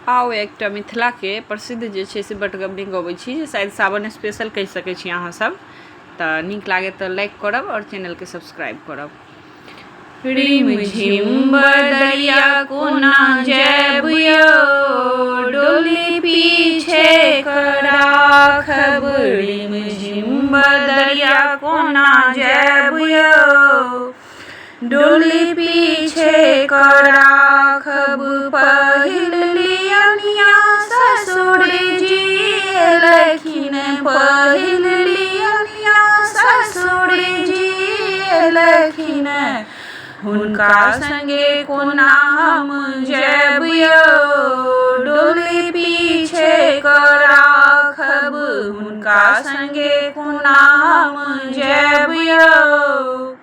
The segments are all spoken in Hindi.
आओ एकटा मिथिला के प्रसिद्ध जे छै से बटगबनी गबै छी, जे शायद सावन स्पेशल कहि सकै छी अहाँ सब। तऽ नीक लागे तऽ लाइक करब और चैनल के सब्सक्राइब करब। रिम झिम बदरिया कोना जैब यौ, डोली पीछे राखब। रिम झिम बदरिया कोना जैब यौ, डोली पीछे राखब। पहिल लियनिया ससुर जी एलखिन, पहिल लियनिया ससुर जी एलखिन। हुनका संगे कोना हम जैब यौ, डोली पीछे राखब। हुनका संगे कोना हम जैब यौ,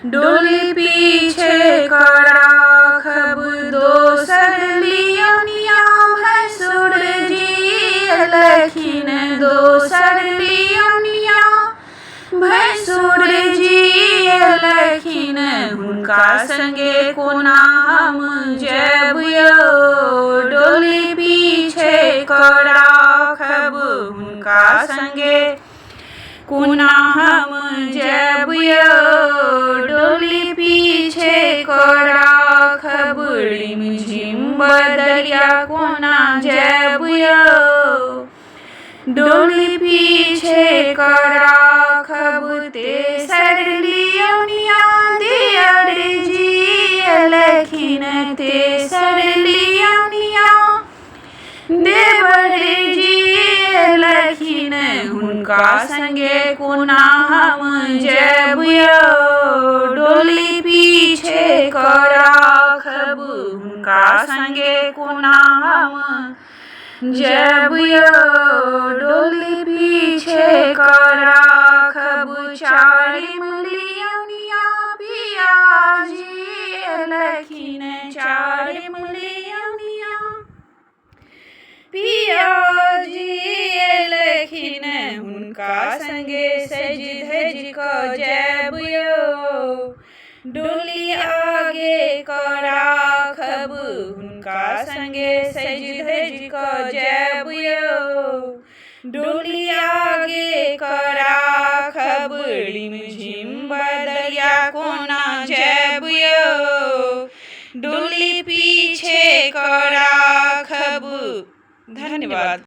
डोली पीछे राखब। दोसर लियनिया भैंसुर जी एलखिन, दोसर लियनिया भैंसुर जी एलखिन। हुनका संगे कोना हम जैब यौ, डोली पीछे राखब। हुनका संगे कोना हम जैब यौ, डोली पीछे राखब। रिम झिम बदरिया कोना जैब यौ, डोली पीछे राखब। तेसर लियनिया दियर जी एलखिन, तेसर लियनिया देवर जी एलखिन। हुनका संगे कोना हम जैब यौ, डोली पीछे राखब। हुनका संगे कोना हम जैब यौ, डोली पीछे राखब। चारिम लियनिया पिया जी एलखिन, चारिम लियनिया पिया जी एलखिन। हुनका संगे सज धज कऽ जैब यौ, डोली आगे राखब। हुनका संगे सज धज कऽ जैब यौ, डोली आगे राखब। रिम झिम बदरिया कोना जैब यौ, डोली पीछे राखब। धन्यवाद।